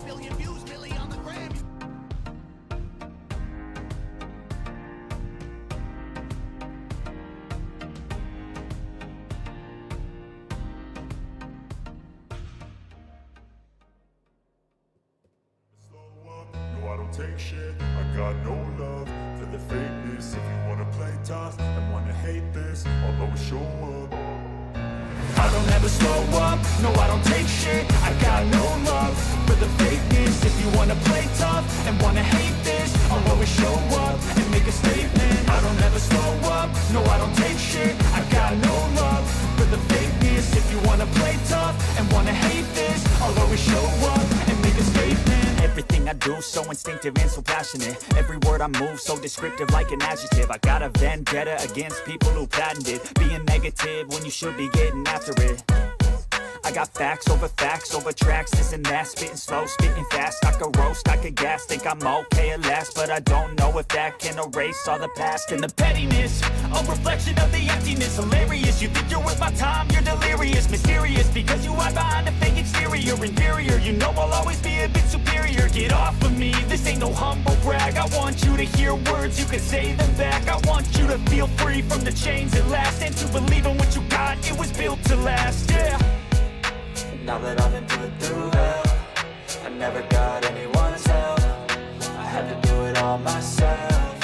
billion views, Millie on the gram. No, I don't take shit. I got no love for the fakeness. If you wanna play tough and wanna hate this, I'll always show up. I don't ever slow up, no I don't take shit. I got no love for the fakeness. If you wanna play tough and wanna hate this, I'll always show up and make a statement. I don't ever slow up, no I don't take shit. I got no love for the fakeness. If you wanna play tough and wanna hate this, I'll always show up and make a statement. Everything I do so instinctive and so passionate. Every word I move so descriptive like an adjective. I got a vendetta against people who patented being negative when you should be getting after it. I got facts over tracks, this and that. Spitting slow, spitting fast. I could roast, I could gas. Think I'm okay at last, but I don't know if that can erase all the past. And the pettiness, a reflection of the emptiness. Hilarious, you think you're worth my time, you're delirious. Mysterious, because you hide behind a fake exterior. Inferior, you know I'll always be a bit superior. Get off of me, this ain't no humble brag. I want you to hear words, you can say them back. I want you to feel free from the chains at last, and to believe in what you got, it was built to last, yeah. Now that I've been put through hell, I never got anyone's help. I had to do it all myself.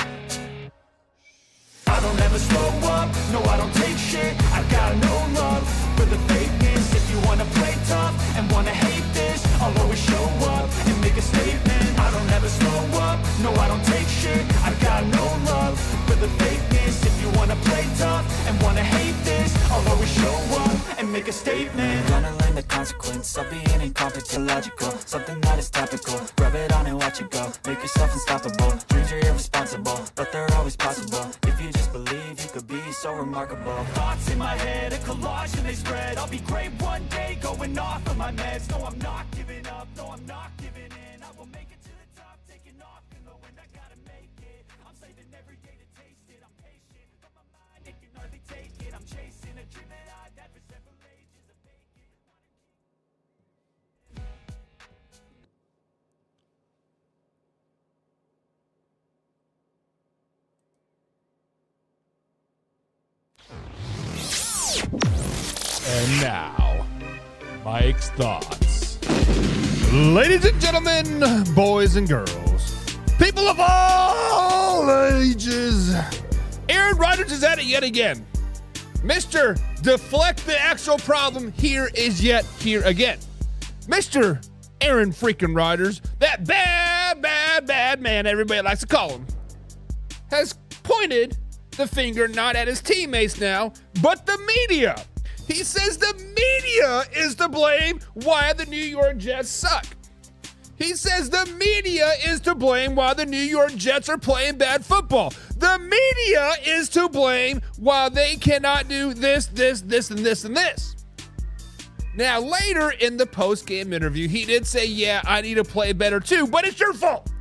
I don't ever slow up, no I don't take shit. I got no love for the fakeness. If you wanna play tough and wanna hate this, I'll always show up and make a statement. I don't ever slow up, no I don't take shit. I got no love for the fakeness. If you wanna play tough and wanna hate this, I'll always show up and make a statement. Gonna learn the consequence of being incompetent, logical, something that is topical. Rub it on and watch it go. Make yourself unstoppable. Dreams are irresponsible, but they're always possible. If you just believe, you could be so remarkable. Thoughts in my head, a collage and they spread. I'll be great one day, going off of my meds. No, I'm not giving up, no, I'm not giving in. I will make it to the top, taking off in the wind. I gotta make it, I'm saving every day to taste it. I'm patient, but my mind, it can hardly take it. I'm chasing a dream that I've had for several ages. A vacant, And now, Mike's thoughts. Ladies and gentlemen, boys and girls, people of all ages, Aaron Rodgers is at it yet again. Mr. Deflect the actual problem here is yet here again. Mr. Aaron freaking Rodgers, that bad man everybody likes to call him, has pointed the finger not at his teammates now, but the media. He says the media is to blame why the New York Jets suck. He says the media is to blame why the New York Jets are playing bad football. The media is to blame why they cannot do this, and this. Now, later in the post-game interview, he did say, yeah, I need to play better too, but it's your fault.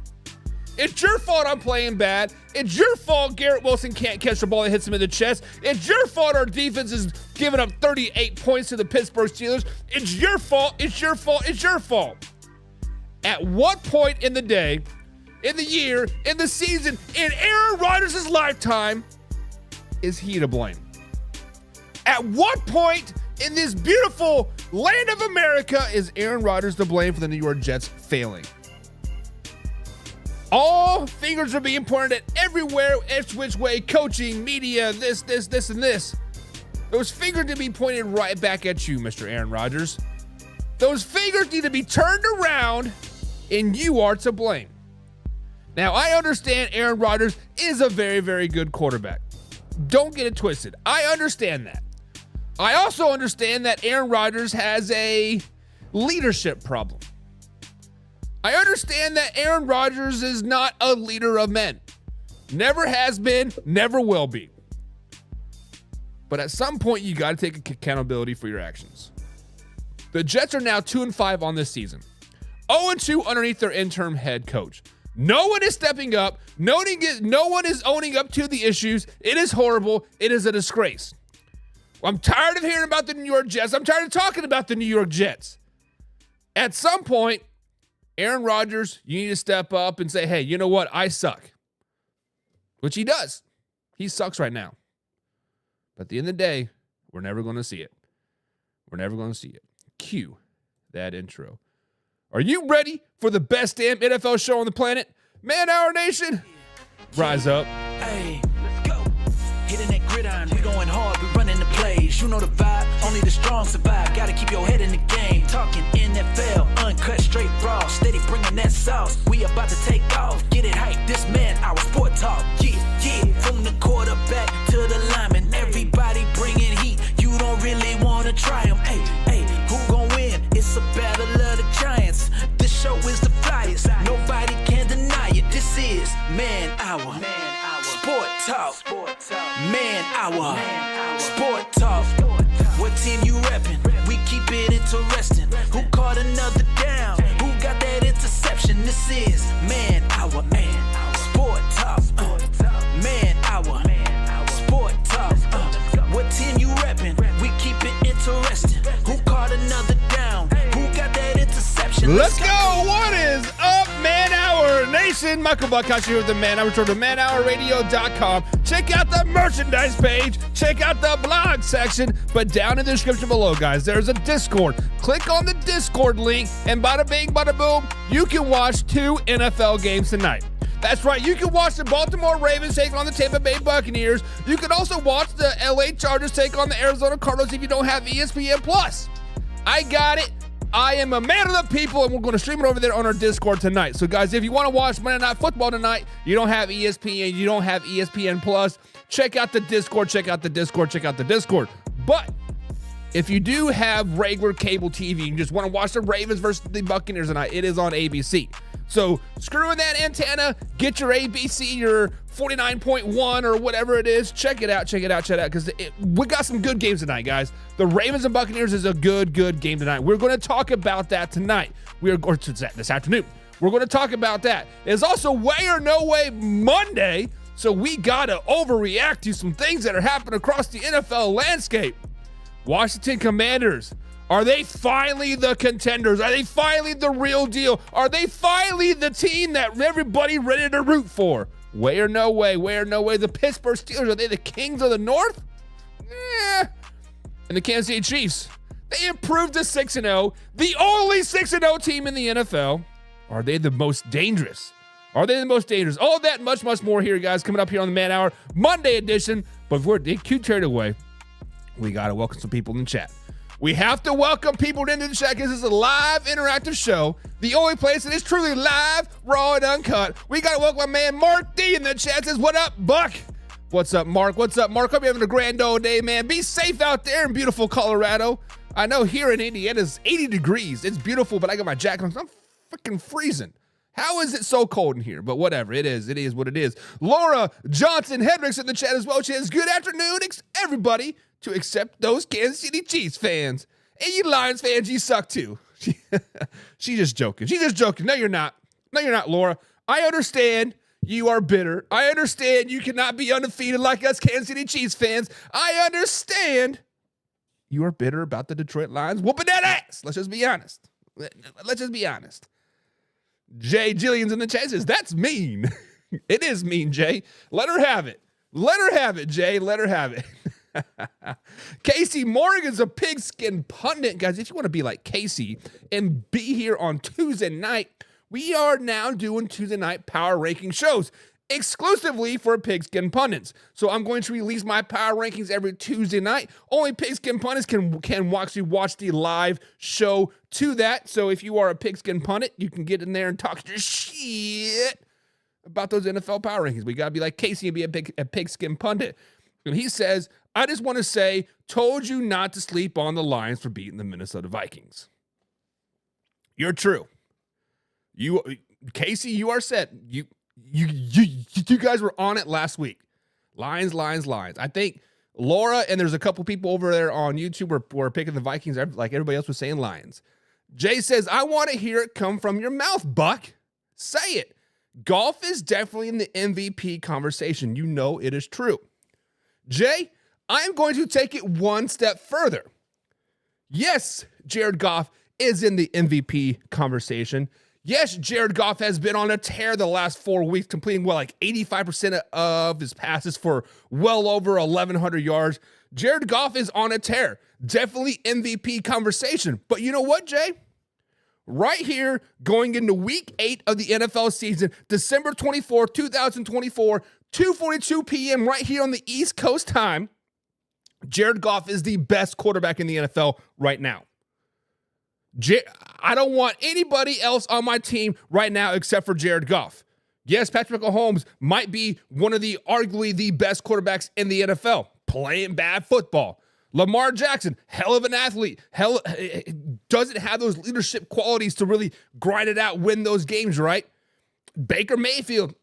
It's your fault I'm playing bad. It's your fault Garrett Wilson can't catch the ball and hits him in the chest. It's your fault our defense is giving up 38 points to the Pittsburgh Steelers. It's your fault. It's your fault. It's your fault. At what point in the day, in the year, in the season, in Aaron Rodgers' lifetime, is he to blame? At what point in this beautiful land of America is Aaron Rodgers to blame for the New York Jets failing? All fingers are being pointed at everywhere, every which way, coaching, media, this, and this. Those fingers need to be pointed right back at you, Mr. Aaron Rodgers. Those fingers need to be turned around, and you are to blame. Now, I understand Aaron Rodgers is a very, very good quarterback. Don't get it twisted. I understand that. I also understand that Aaron Rodgers has a leadership problem. I understand that Aaron Rodgers is not a leader of men. Never has been, never will be. But at some point, you got to take accountability for your actions. The Jets are now 2-5 on this season. 0-2 underneath their interim head coach. No one is stepping up. No one is owning up to the issues. It is horrible. It is a disgrace. I'm tired of hearing about the New York Jets. I'm tired of talking about the New York Jets. At some point, Aaron Rodgers, you need to step up and say, hey, you know what? I suck. Which he does. He sucks right now. But at the end of the day, we're never going to see it. We're never going to see it. Cue that intro. Are you ready for the best damn NFL show on the planet? Man Hour Nation, rise up. Hey, let's go. Hitting that gridiron, we going hard, we running the plays. You know the vibe, only the strong survive. Gotta keep your head in the game. Talking NFL, uncut, straight raw. Steady bringing that sauce. We about to take off. Get it hype, this man, our sport talk. Yeah, from the quarterback to the lineman. Everybody bringing heat. You don't really want to try them. Hey, who gon' win? It's a battle of the giants. This show is the flyest. Nobody can deny it. This is Man Hour. Sport Talk. Man Hour. Sport Talk. What team you reppin'? We keep it interesting. Who caught another down? Who got that interception? This is Man Hour. Sport Talk. Man Hour. Sport Talk. What team you reppin'? We keep it interesting. Who caught another down? Who got that interception? Let's go. What is up, Man Hour Nation? Michael Buccaneers here with the Man Hour. Return to manhourradio.com. Check out the merchandise page. Check out the blog section. But down in the description below, guys, there's a Discord. Click on the Discord link, and bada bing, bada boom, you can watch 2 NFL games tonight. That's right. You can watch the Baltimore Ravens take on the Tampa Bay Buccaneers. You can also watch the LA Chargers take on the Arizona Cardinals if you don't have ESPN+. I got it. I am a man of the people, and we're going to stream it over there on our Discord tonight. So, guys, if you want to watch Monday Night Football tonight, you don't have ESPN, you don't have ESPN+, check out the Discord, check out the Discord, check out the Discord. But if you do have regular cable TV and just want to watch the Ravens versus the Buccaneers tonight, it is on ABC. So screw in that antenna, get your ABC, your 49.1 or whatever it is. Check it out, because we got some good games tonight, guys. The Ravens and Buccaneers is a good game tonight. We're going to talk about that tonight. This afternoon. We're going to talk about that. It's also Way or No Way Monday, so we got to overreact to some things that are happening across the NFL landscape. Washington Commanders. Are they finally the contenders? Are they finally the real deal? Are they finally the team that everybody ready to root for? Way or no way, way or no way. The Pittsburgh Steelers, are they the kings of the North? And the Kansas City Chiefs, they improved to 6-0, the only 6-0 team in the NFL. Are they the most dangerous? Are they the most dangerous? All that, much more here, guys, coming up here on the Man Hour Monday edition. But before they get carried away, we got to welcome some people in the chat. We have to welcome people into the chat because this is a live interactive show. The only place that is truly live, raw, and uncut. We got to welcome my man Mark D in the chat. Says, what up, Buck? What's up, Mark? What's up, Mark? Hope you're having a grand old day, man. Be safe out there in beautiful Colorado. I know here in Indiana it's 80 degrees. It's beautiful, but I got my jacket on. I'm freaking freezing. How is it so cold in here? But whatever, it is what it is. Laura Johnson Hendricks in the chat as well. She says, good afternoon, everybody, to accept those Kansas City Chiefs fans. And you Lions fans, you suck too. She's just joking. She's just joking. No, you're not. No, you're not, Laura. I understand you are bitter. I understand you cannot be undefeated like us Kansas City Chiefs fans. I understand you are bitter about the Detroit Lions whooping that ass. Let's just be honest. Let's just be honest. Jay Jillian's in the chat says, that's mean. It is mean, Jay. Let her have it. Let her have it, Jay. Let her have it. Casey Morgan's a pigskin pundit. Guys, if you want to be like Casey and be here on Tuesday night, we are now doing Tuesday night power ranking shows exclusively for pigskin pundits. So I'm going to release my power rankings every Tuesday night. Only pigskin pundits can actually watch the live show to that. So if you are a pigskin pundit, you can get in there and talk your shit about those NFL power rankings. We got to be like Casey and be a pigskin pundit. And he says, I just want to say, told you not to sleep on the Lions for beating the Minnesota Vikings. You're true. Casey, you are set. You guys were on it last week. Lions. I think Laura and there's a couple people over there on YouTube were picking the Vikings like everybody else was saying Lions. Jay says, I want to hear it come from your mouth, Buck. Say it. Golf is definitely in the MVP conversation. You know it is true. Jay, I'm going to take it one step further. Yes, Jared Goff is in the MVP conversation. Yes, Jared Goff has been on a tear the last 4 weeks, completing, 85% of his passes for well over 1,100 yards. Jared Goff is on a tear. Definitely MVP conversation. But you know what, Jay? Right here, going into week 8 of the NFL season, December 24th, 2024, 2:42 p.m. right here on the East Coast time, Jared Goff is the best quarterback in the NFL right now. I don't want anybody else on my team right now except for Jared Goff. Yes, Patrick Mahomes might be one of arguably the best quarterbacks in the NFL, playing bad football. Lamar Jackson, hell of an athlete, doesn't have those leadership qualities to really grind it out, win those games, right? Baker Mayfield,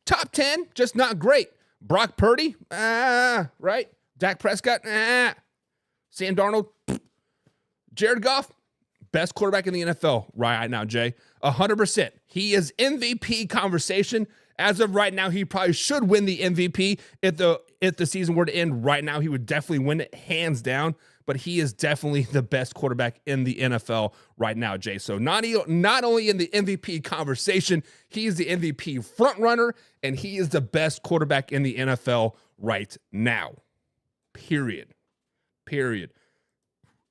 top 10, just not great. Brock Purdy, right? Dak Prescott, Sam Darnold, Jared Goff, best quarterback in the NFL right now, Jay. 100%. He is MVP conversation. As of right now, he probably should win the MVP. If the season were to end right now, he would definitely win it hands down. But he is definitely the best quarterback in the NFL right now, Jay. So not only in the MVP conversation, he is the MVP front runner, and he is the best quarterback in the NFL right now. Period.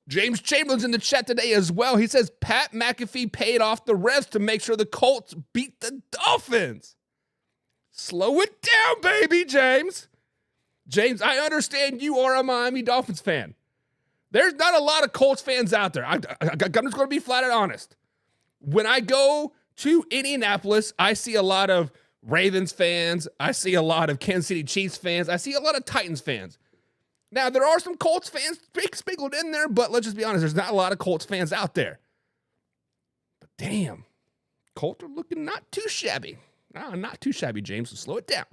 James Chamberlain's in the chat today as well. He says Pat McAfee paid off the refs to make sure the Colts beat the Dolphins. Slow it down, baby, James. James, I understand you are a Miami Dolphins fan. There's not a lot of Colts fans out there. I'm just going to be flat out honest. When I go to Indianapolis, I see a lot of Ravens fans. I see a lot of Kansas City Chiefs fans. I see a lot of Titans fans. Now, there are some Colts fans sprinkled in there, but let's just be honest, there's not a lot of Colts fans out there. But damn, Colts are looking not too shabby. No, not too shabby, James, so slow it down.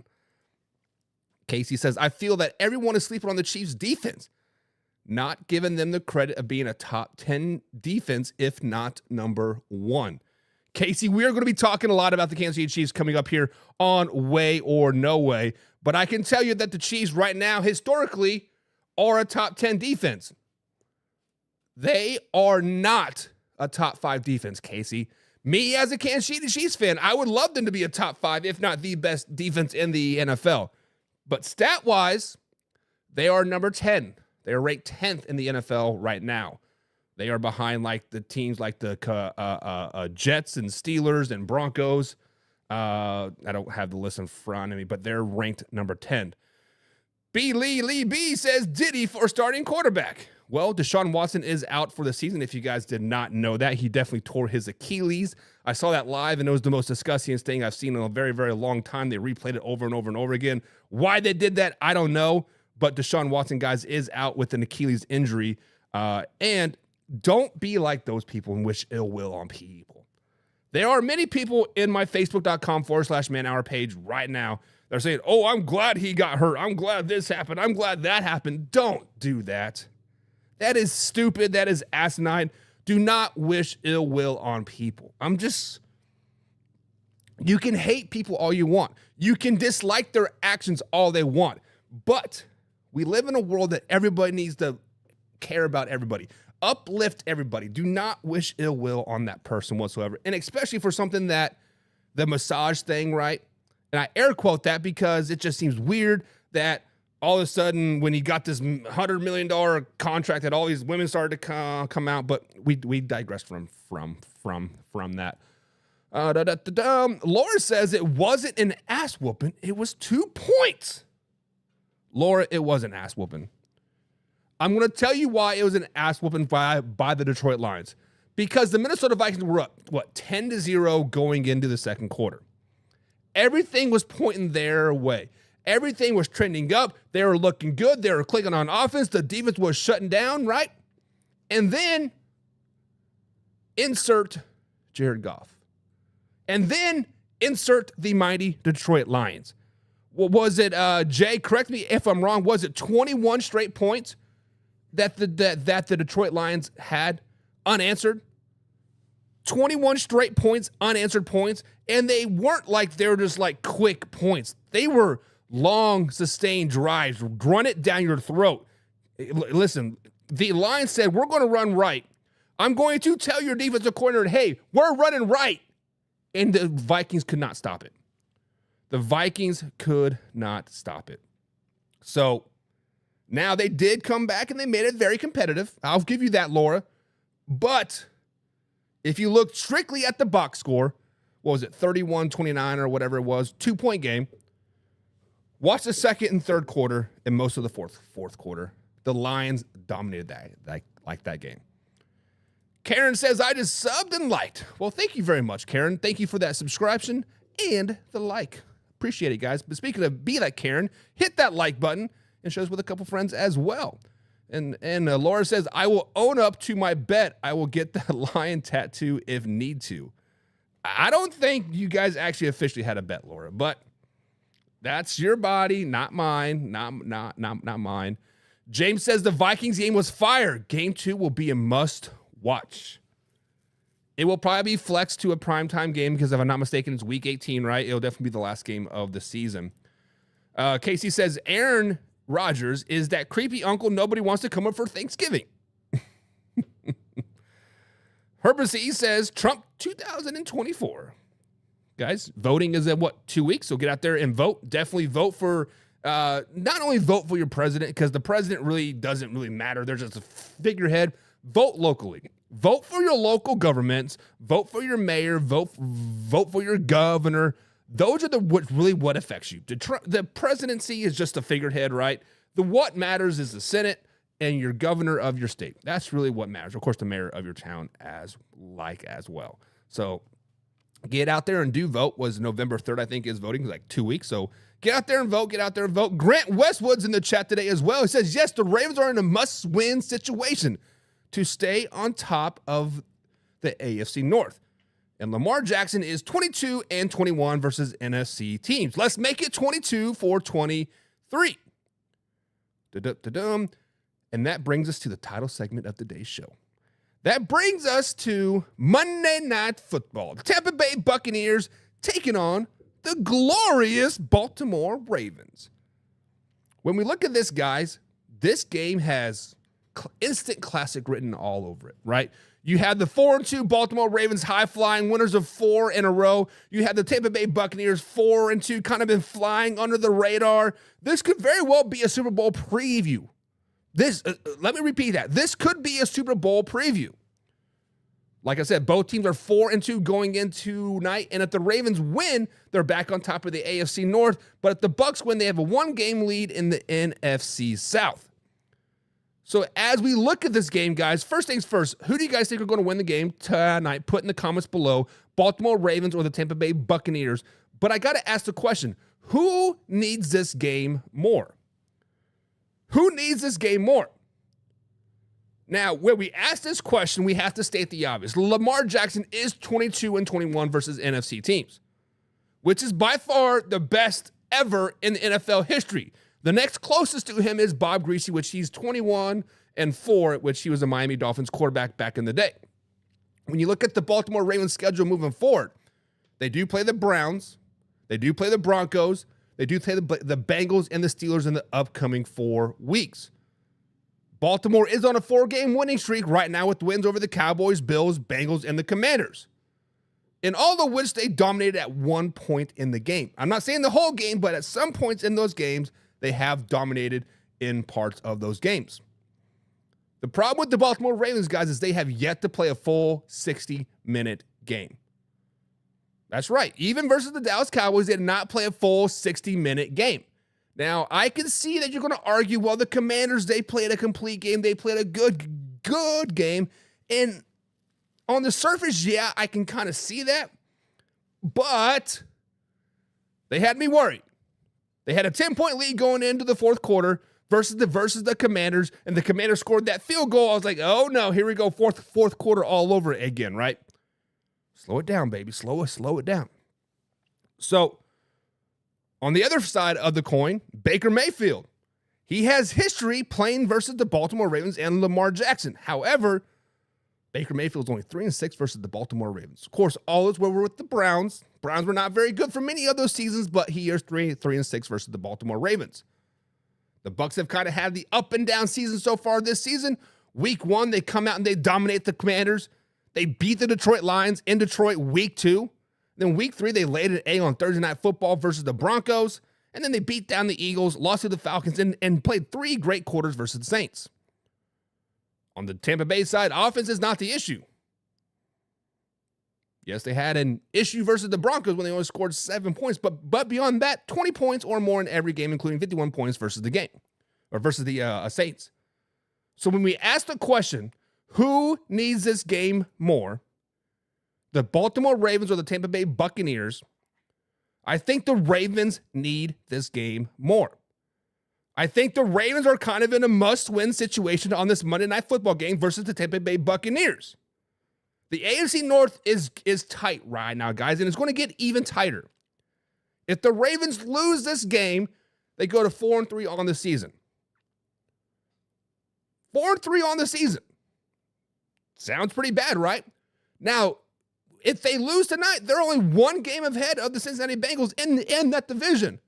Casey says, I feel that everyone is sleeping on the Chiefs' defense, not giving them the credit of being a top 10 defense, if not number 1. Casey, we are going to be talking a lot about the Kansas City Chiefs coming up here on Way or No Way, but I can tell you that the Chiefs right now, historically, are a top 10 defense. They are not a top 5 defense, Casey. Me, as a Kansas City Chiefs fan, I would love them to be a top 5, if not the best defense in the NFL. But stat-wise, they are number 10. They are ranked 10th in the NFL right now. They are behind like the teams like the Jets and Steelers and Broncos. I don't have the list in front of me, but they're ranked number 10. Lee B says Diddy for starting quarterback. Well, Deshaun Watson is out for the season. If you guys did not know that, he definitely tore his Achilles. I saw that live, and it was the most disgusting thing I've seen in a very, very long time. They replayed it over and over and over again. Why they did that, I don't know. But Deshaun Watson, guys, is out with an Achilles injury. And don't be like those people and wish ill will on people. There are many people in my Facebook.com/man-hour page right now. They're saying, oh, I'm glad he got hurt. I'm glad this happened. I'm glad that happened. Don't do that. That is stupid. That is asinine. Do not wish ill will on people. You can hate people all you want. You can dislike their actions all they want. But we live in a world that everybody needs to care about everybody. Uplift everybody. Do not wish ill will on that person whatsoever. And especially for something that the massage thing, right? And I air quote that because it just seems weird that all of a sudden when he got this $100 million contract that all these women started to come out, but we digress from that. Laura says it wasn't an ass whooping. It was 2 points. Laura, it was an ass whooping. I'm going to tell you why it was an ass whooping by the Detroit Lions. Because the Minnesota Vikings were up, 10-0 going into the second quarter. Everything was pointing their way. Everything was trending up. They were looking good. They were clicking on offense. The defense was shutting down, right? And then insert Jared Goff. And then insert the mighty Detroit Lions. What was it, Jay? Correct me if I'm wrong. Was it 21 straight points that the Detroit Lions had unanswered? 21 straight points, unanswered points, and they weren't like they were just like quick points. They were long, sustained drives. Run it down your throat. Listen, the Lions said, we're going to run right. I'm going to tell your defensive coordinator, hey, we're running right. and the Vikings could not stop it. The Vikings could not stop it. So now they did come back and they made it very competitive. I'll give you that, Laura. But if you look strictly at the box score, what was it, 31-29 or whatever it was, 2-point game. Watch the second and third quarter and most of the fourth quarter. The Lions dominated that game. Karen says, I just subbed and liked. Well, thank you very much, Karen. Thank you for that subscription and the like. Appreciate it, guys. But speaking of be like Karen, hit that like button and share us with a couple friends as well. And Laura says, I will own up to my bet. I will get that lion tattoo if need to. I don't think you guys actually officially had a bet, Laura, but that's your body, not mine. Not mine. James says the Vikings game was fire. Game 2 will be a must watch. It will probably be flexed to a primetime game because if I'm not mistaken, it's week 18, right? It'll definitely be the last game of the season. Casey says Aaron Rodgers is that creepy uncle nobody wants to come up for Thanksgiving. Herbert C says Trump 2024. Guys, voting is at 2 weeks? So get out there and vote. Definitely vote for, not only vote for your president, because the president really doesn't really matter. They're just a figurehead. Vote locally. Vote for your local governments. Vote for your mayor. Vote for your governor. Those are what affects you. The presidency is just a figurehead, right? What matters is the Senate and your governor of your state. That's really what matters. Of course, the mayor of your town as well. So get out there and do vote. Was November 3rd, I think, is voting. Like 2 weeks. So get out there and vote. Get out there and vote. Grant Westwood's in the chat today as well. He says, yes, the Ravens are in a must-win situation to stay on top of the AFC North. And Lamar Jackson is 22-21 versus NFC teams. Let's make it 22-23. Da-da-da-dum. And that brings us to the title segment of today's show. That brings us to Monday Night Football. The Tampa Bay Buccaneers taking on the glorious Baltimore Ravens. When we look at this, guys, this game has instant classic written all over it, right? You had the 4-2 Baltimore Ravens high-flying winners of 4 in a row. You had the Tampa Bay Buccaneers 4-2 kind of been flying under the radar. This could very well be a Super Bowl preview. Let me repeat that. This could be a Super Bowl preview. Like I said, both teams are 4-2 going into tonight, and if the Ravens win, they're back on top of the AFC North. But if the Bucs win, they have a 1-game lead in the NFC South. So as we look at this game, guys, first things first, who do you guys think are going to win the game tonight? Put in the comments below, Baltimore Ravens or the Tampa Bay Buccaneers. But I got to ask the question, who needs this game more? Who needs this game more? Now, when we ask this question, we have to state the obvious. Lamar Jackson is 22-21 versus NFC teams, which is by far the best ever in the NFL history. The next closest to him is Bob Greasy, which he's 21-4, which he was a Miami Dolphins quarterback back in the day. When you look at the Baltimore Ravens schedule moving forward, they do play the Browns, they do play the Broncos, they do play the Bengals and the Steelers in the upcoming 4 weeks. Baltimore is on a 4-game winning streak right now with wins over the Cowboys, Bills, Bengals, and the Commanders, in all of which they dominated at one point in the game. I'm not saying the whole game, but at some points in those games, they have dominated in parts of those games. The problem with the Baltimore Ravens, guys, is they have yet to play a full 60-minute game. That's right. Even versus the Dallas Cowboys, they did not play a full 60-minute game. Now, I can see that you're going to argue, well, the Commanders, they played a complete game. They played a good game. And on the surface, yeah, I can kind of see that. But they had me worried. They had a 10-point lead going into the fourth quarter versus the Commanders, and the Commanders scored that field goal. I was like, oh, no, here we go, fourth quarter all over again, right? Slow it down, baby. Slow it down. So, on the other side of the coin, Baker Mayfield. He has history playing versus the Baltimore Ravens and Lamar Jackson. However, Baker Mayfield's only 3-6 versus the Baltimore Ravens. Of course, all is where we're with the Browns. Browns were not very good for many of those seasons, but he is 3-6 versus the Baltimore Ravens. The Bucs have kind of had the up and down season so far this season. Week 1, they come out and they dominate the Commanders. They beat the Detroit Lions in Detroit week 2. Then week 3, they laid an egg on Thursday Night Football versus the Broncos. And then they beat down the Eagles, lost to the Falcons, and played 3 great quarters versus the Saints. On the Tampa Bay side, offense is not the issue. Yes, they had an issue versus the Broncos when they only scored 7 points, but beyond that, 20 points or more in every game, including 51 points versus the Saints. So when we ask the question, who needs this game more, the Baltimore Ravens or the Tampa Bay Buccaneers, I think the Ravens need this game more. I think the Ravens are kind of in a must-win situation on this Monday Night Football game versus the Tampa Bay Buccaneers. The AFC North is tight right now, guys, and it's going to get even tighter. If the Ravens lose this game, they go to 4-3 on the season. 4-3 on the season. Sounds pretty bad, right? Now, if they lose tonight, they're only 1 game ahead of the Cincinnati Bengals in that division.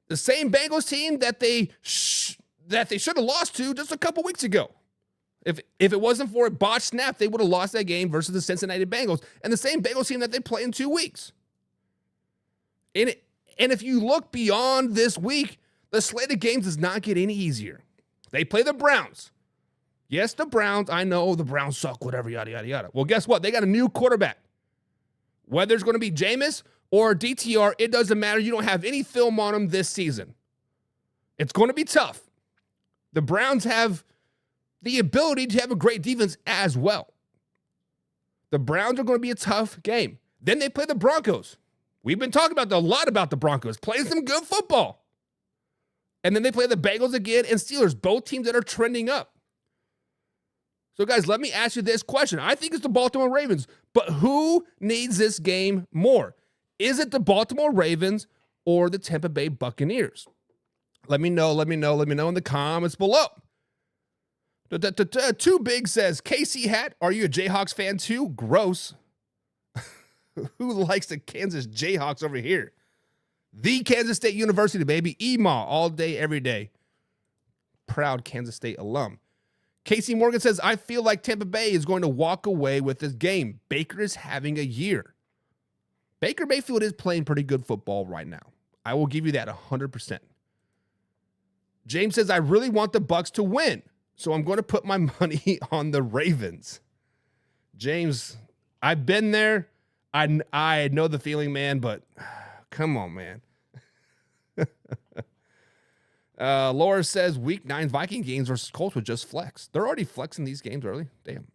The same Bengals team that they should have lost to just a couple weeks ago. If it wasn't for a botched snap, they would have lost that game versus the Cincinnati Bengals, and the same Bengals team that they play in 2 weeks. And if you look beyond this week, the slate of games does not get any easier. They play the Browns. Yes, the Browns, I know the Browns suck, whatever, yada, yada, yada. Well, guess what? They got a new quarterback. Whether it's going to be Jameis or DTR, it doesn't matter. You don't have any film on them this season. It's going to be tough. The Browns have the ability to have a great defense as well. The Browns are going to be a tough game. Then they play the Broncos. We've been talking a lot about the Broncos. Play some good football. And then they play the Bengals again and Steelers, both teams that are trending up. So, guys, let me ask you this question. I think it's the Baltimore Ravens, but who needs this game more? Is it the Baltimore Ravens or the Tampa Bay Buccaneers? Let me know in the comments below. Too Big says, KC Hat, are you a Jayhawks fan too? Gross. Who likes the Kansas Jayhawks over here? The Kansas State University, baby. EMA all day, every day. Proud Kansas State alum. Casey Morgan says, I feel like Tampa Bay is going to walk away with this game. Baker is having a year. Baker Mayfield is playing pretty good football right now. I will give you that 100%. James says, I really want the Bucs to win, so I'm going to put my money on the Ravens. James, I've been there. I know the feeling, man, but come on, man. Laura says, Week 9 Viking games versus Colts would just flex. They're already flexing these games early. Damn.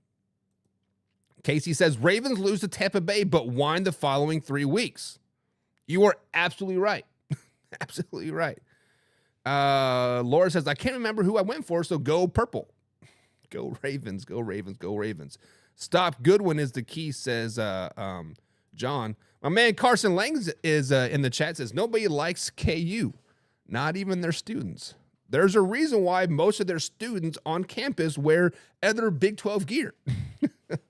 Casey says, Ravens lose to Tampa Bay, but whine the following 3 weeks. You are absolutely right. Absolutely right. Laura says, I can't remember who I went for, so go purple. Go Ravens, go Ravens, go Ravens. Stop Goodwin is the key, says John. My man Carson Lang is in the chat, says, nobody likes KU, not even their students. There's a reason why most of their students on campus wear other Big 12 gear.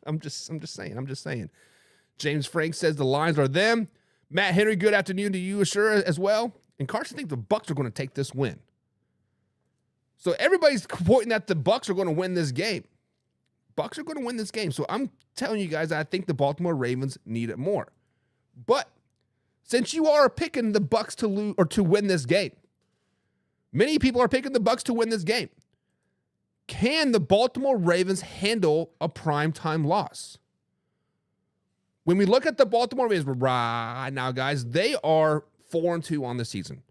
I'm just saying. James Frank says the lines are them. Matt Henry, good afternoon to you, sure, as well. And Carson thinks the Bucs are going to take this win. So everybody's pointing that the Bucs are going to win this game. Bucs are going to win this game. So I'm telling you guys, I think the Baltimore Ravens need it more. But since you are picking the Bucs to lose or to win this game, many people are picking the Bucs to win this game. Can the Baltimore Ravens handle a primetime loss? When we look at the Baltimore Ravens right now, guys, they are 4-2 on the season.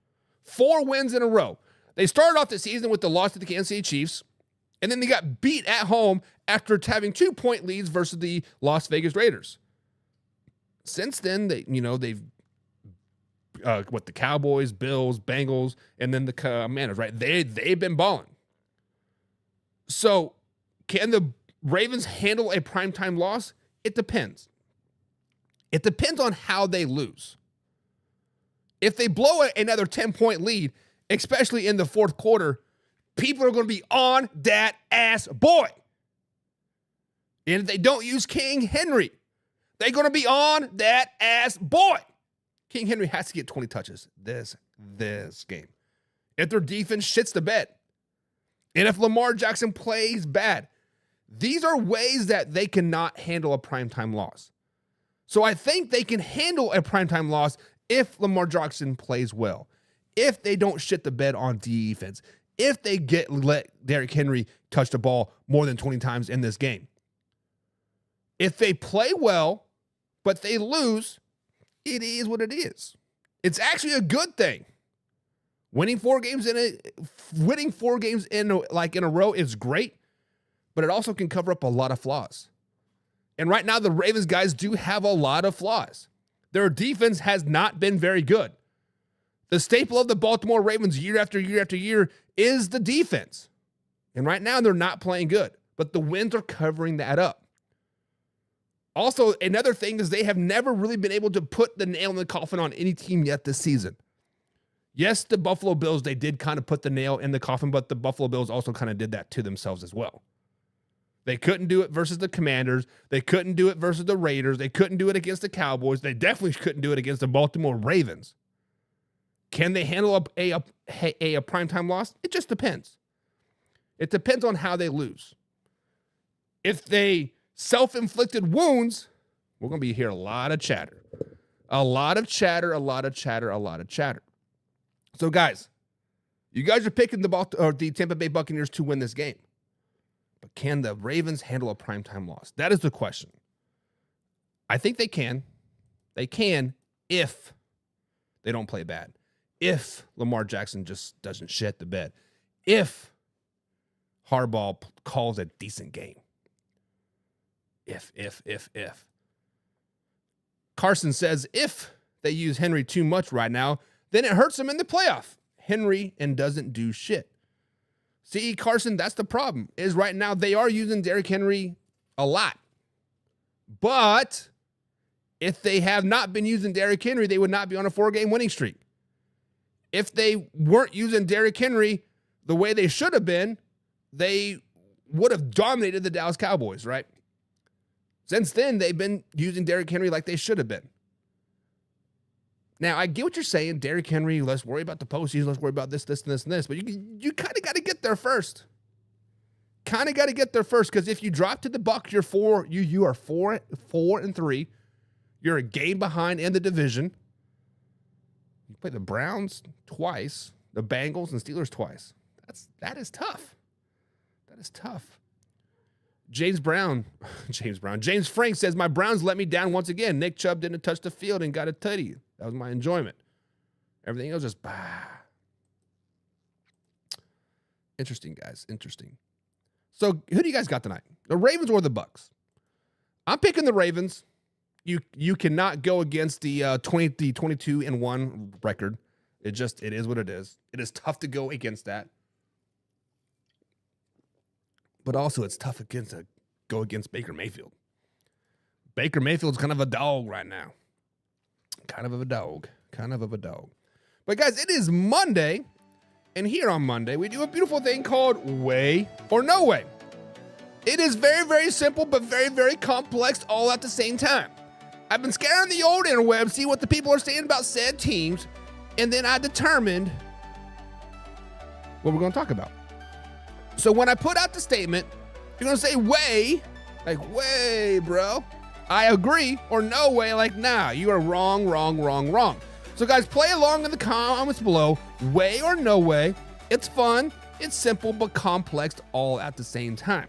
4 wins in a row. They started off the season with the loss to the Kansas City Chiefs, and then they got beat at home after having 2-point leads versus the Las Vegas Raiders. Since then, they've the Cowboys, Bills, Bengals, and then the Commanders, right? They've been balling. So, can the Ravens handle a primetime loss? It depends. It depends on how they lose. If they blow another 10-point lead, especially in the fourth quarter, people are going to be on that ass boy. And if they don't use King Henry, they're going to be on that ass boy. King Henry has to get 20 touches this game. If their defense shits the bed, and if Lamar Jackson plays bad, these are ways that they cannot handle a primetime loss. So I think they can handle a primetime loss if Lamar Jackson plays well, if they don't shit the bed on defense, if they let Derrick Henry touch the ball more than 20 times in this game. If they play well, but they lose, it is what it is. It's actually a good thing. Winning 4 games in a row is great, but it also can cover up a lot of flaws. And right now, the Ravens guys do have a lot of flaws. Their defense has not been very good. The staple of the Baltimore Ravens year after year after year is the defense. And right now, they're not playing good, but the wins are covering that up. Also, another thing is they have never really been able to put the nail in the coffin on any team yet this season. Yes, the Buffalo Bills, they did kind of put the nail in the coffin, but the Buffalo Bills also kind of did that to themselves as well. They couldn't do it versus the Commanders. They couldn't do it versus the Raiders. They couldn't do it against the Cowboys. They definitely couldn't do it against the Baltimore Ravens. Can they handle a primetime loss? It just depends. It depends on how they lose. If they self-inflicted wounds, we're going to be hearing a lot of chatter. A lot of chatter, a lot of chatter, a lot of chatter. So, guys, you guys are picking the Tampa Bay Buccaneers to win this game. But can the Ravens handle a primetime loss? That is the question. I think they can. They can if they don't play bad. If Lamar Jackson just doesn't shit the bed. If Harbaugh calls a decent game. If. Carson says if they use Henry too much right now, then it hurts them in the playoff. Henry and doesn't do shit. See, Carson, that's the problem. Is right now they are using Derrick Henry a lot. But if they have not been using Derrick Henry, they would not be on a 4-game winning streak. If they weren't using Derrick Henry the way they should have been, they would have dominated the Dallas Cowboys, right? Since then, they've been using Derrick Henry like they should have been. Now, I get what you're saying. Derrick Henry, let's worry about the postseason. Let's worry about this, and this. But you kind of got to get there first. Kind of got to get there first, because if you drop to the Bucs, you are 4-3. You're a game behind in the division. You play the Browns twice, the Bengals and Steelers twice. That is tough. That is tough. James Frank says, my Browns let me down once again. Nick Chubb didn't touch the field and got a tutty. That was my enjoyment. Everything else just, Interesting, guys. Interesting. So who do you guys got tonight? The Ravens or the Bucs? I'm picking the Ravens. You cannot go against the 22-1 record. It is what it is. It is tough to go against that. But also it's tough to go against Baker Mayfield. Baker Mayfield's kind of a dog right now. Kind of a dog. But guys, it is Monday. And here on Monday, we do a beautiful thing called Way or No Way. It is very, very simple, but very, very complex all at the same time. I've been scouring the old interweb, see what the people are saying about said teams, and then I determined what we're going to talk about. So when I put out the statement, you're going to say way, like way, bro. I agree, or no way, like nah, you are wrong. So guys, play along in the comments below, way or no way. It's fun, it's simple, but complex all at the same time.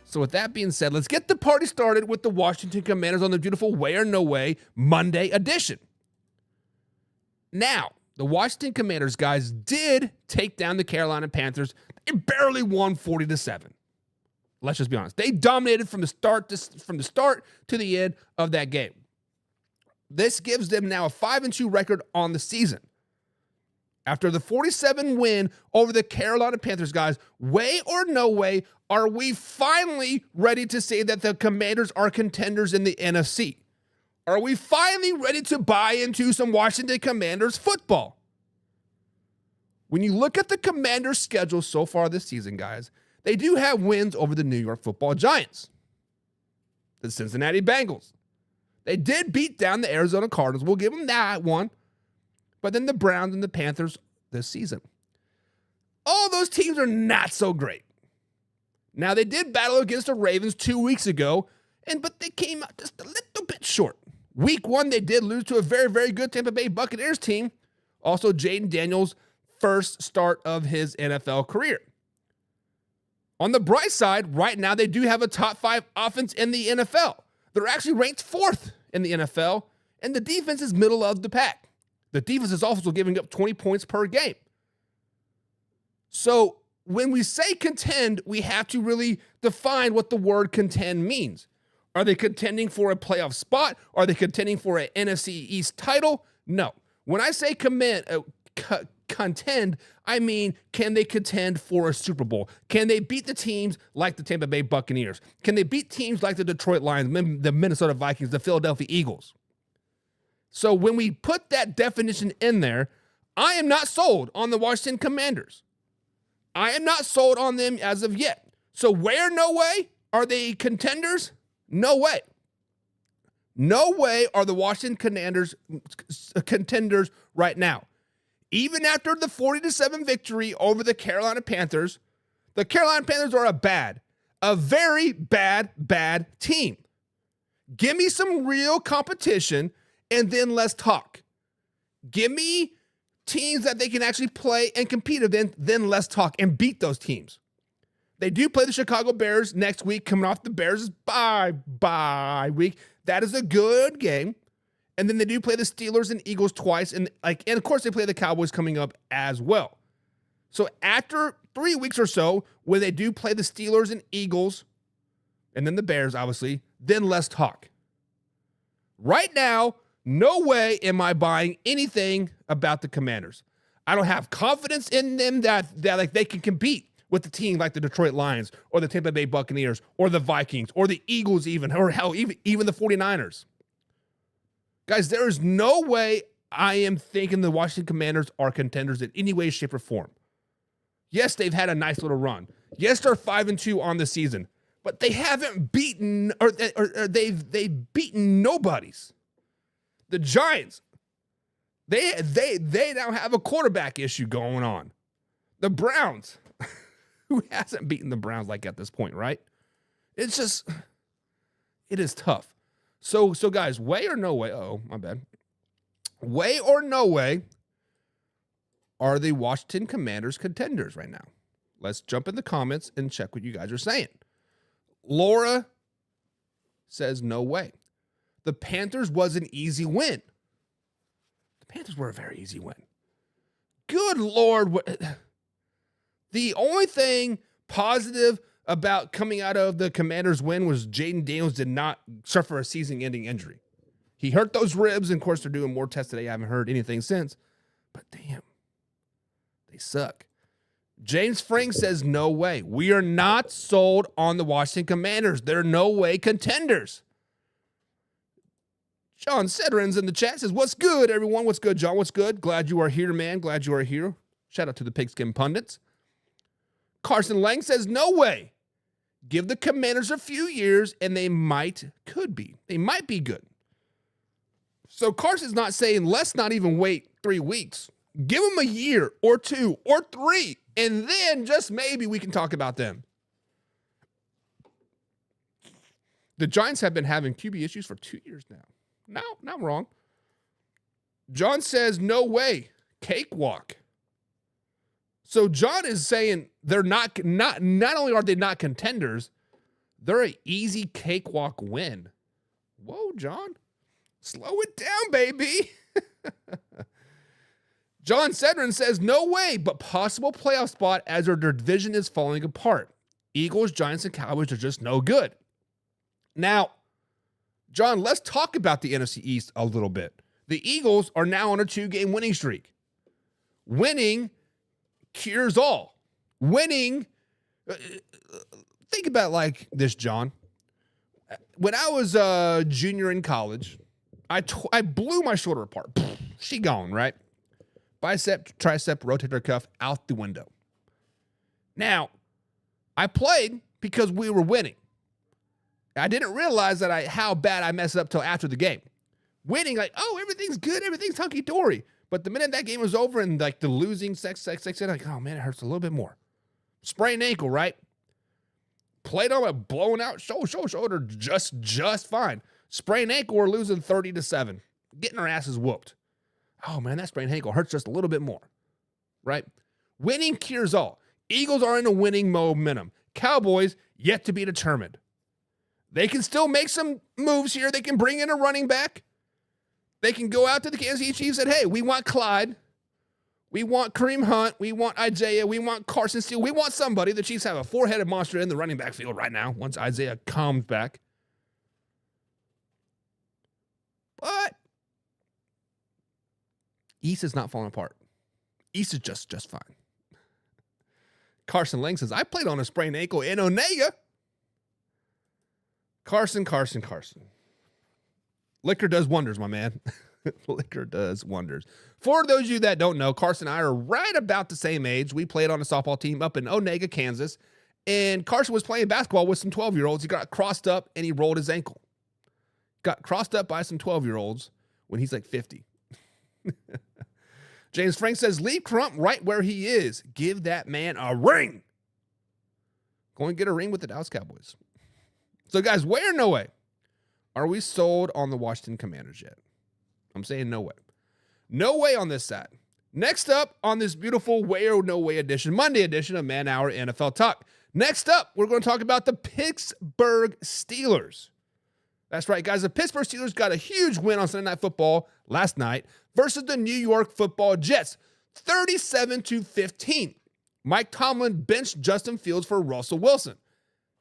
So with that being said, let's get the party started with the Washington Commanders on the beautiful Way or No Way Monday edition. Now, the Washington Commanders, guys, did take down the Carolina Panthers. They barely won 40-7. Let's just be honest. They dominated from the start to the end of that game. This gives them now a 5-2 record on the season. After the 47 win over the Carolina Panthers, guys, way or no way, are we finally ready to say that the Commanders are contenders in the NFC? Are we finally ready to buy into some Washington Commanders football? When you look at the Commanders' schedule so far this season, guys, they do have wins over the New York Football Giants, the Cincinnati Bengals. They did beat down the Arizona Cardinals. We'll give them that one. But then the Browns and the Panthers this season. All those teams are not so great. Now, they did battle against the Ravens 2 weeks ago, but they came out just a little bit short. Week 1, they did lose to a very, very good Tampa Bay Buccaneers team. Also, Jaden Daniels' first start of his NFL career. On the bright side, right now, they do have a top 5 offense in the NFL. They're actually ranked 4th in the NFL, and the defense is middle of the pack. The defense is also giving up 20 points per game. So when we say contend, we have to really define what the word contend means. Are they contending for a playoff spot? Are they contending for an NFC East title? No. When I say contend, I mean, can they contend for a Super Bowl? Can they beat the teams like the Tampa Bay Buccaneers? Can they beat teams like the Detroit Lions, the Minnesota Vikings, the Philadelphia Eagles? So when we put that definition in there, I am not sold on the Washington Commanders. I am not sold on them as of yet. So where, no way, are they contenders? No way. No way are the Washington Commanders contenders right now. Even after the 40-7 victory over the Carolina Panthers are a very bad team. Give me some real competition, and then let's talk. Give me teams that they can actually play and compete with, then let's talk and beat those teams. They do play the Chicago Bears next week, coming off the Bears' bye week. That is a good game. And then they do play the Steelers and Eagles twice, and of course they play the Cowboys coming up as well. So after 3 weeks or so, when they do play the Steelers and Eagles, and then the Bears, obviously, then let's talk. Right now, no way am I buying anything about the Commanders. I don't have confidence in them that like they can compete with the team like the Detroit Lions or the Tampa Bay Buccaneers or the Vikings or the Eagles even, or hell, even the 49ers. Guys, there is no way I am thinking the Washington Commanders are contenders in any way, shape, or form. Yes, they've had a nice little run. Yes, they're 5-2 on the season, but they haven't beaten, or they've beaten nobodies. The Giants, they now have a quarterback issue going on. The Browns, who hasn't beaten the Browns like at this point, right? It's just, it is tough. So guys, way or no way, my bad. Way or no way are the Washington Commanders contenders right now? Let's jump in the comments and check what you guys are saying. Laura says no way. The Panthers was an easy win. The Panthers were a very easy win. Good Lord. The only thing positive about coming out of the Commanders' win was Jaden Daniels did not suffer a season-ending injury. He hurt those ribs, and of course, they're doing more tests today. I haven't heard anything since. But damn, they suck. James Frank says, no way. We are not sold on the Washington Commanders. They're no way contenders. John Cedrin's in the chat, says, what's good, everyone? What's good, John? What's good? Glad you are here, man. Glad you are here. Shout out to the Pigskin Pundits. Carson Lang says, no way. Give the Commanders a few years, and they might be good. So Carson's not saying, let's not even wait 3 weeks. Give them a year or 2 or 3, and then just maybe we can talk about them. The Giants have been having QB issues for 2 years now. No, not wrong. John says, no way. Cakewalk. So John is saying they're not only are they not contenders, they're an easy cakewalk win. Whoa, John. Slow it down, baby. John Cedrin says, no way, but possible playoff spot as their division is falling apart. Eagles, Giants, and Cowboys are just no good. Now, John, let's talk about the NFC East a little bit. The Eagles are now on a 2-game winning streak. Winning cures all. Winning, think about it like this, John. When I was a junior in college, I blew my shoulder apart. She gone, right? Bicep, tricep, rotator cuff out the window. Now, I played because we were winning. I didn't realize that how bad I messed up till after the game. Winning, like, oh, everything's good, everything's hunky-dory. But the minute that game was over and like the losing sex, like, oh man, it hurts a little bit more. Sprained ankle, right? Played on a blown out shoulder, just fine. Sprained ankle, we're losing 30-7. Getting our asses whooped. Oh, man, that sprained ankle hurts just a little bit more, right? Winning cures all. Eagles are in a winning momentum. Cowboys, yet to be determined. They can still make some moves here. They can bring in a running back. They can go out to the Kansas City Chiefs and say, hey, we want Clyde. We want Kareem Hunt. We want Isaiah. We want Carson Steele. We want somebody. The Chiefs have a four-headed monster in the running back field right now once Isaiah comes back. But East is not falling apart. East is just fine. Carson Lang says, I played on a sprained ankle in Onega. Carson. Liquor does wonders, my man. Liquor does wonders. For those of you that don't know, Carson and I are right about the same age. We played on a softball team up in Onega, Kansas. And Carson was playing basketball with some 12-year-olds. He got crossed up and he rolled his ankle. Got crossed up by some 12-year-olds when he's like 50. James Frank says, leave Crump right where he is. Give that man a ring. Go and get a ring with the Dallas Cowboys. So, guys, way or no way are we sold on the Washington Commanders yet? I'm saying no way. No way on this side. Next up on this beautiful way or no way edition, Monday edition of Man Hour NFL Talk. Next up, we're going to talk about the Pittsburgh Steelers. That's right, guys. The Pittsburgh Steelers got a huge win on Sunday Night Football last night versus the New York Football Jets, 37-15. Mike Tomlin benched Justin Fields for Russell Wilson.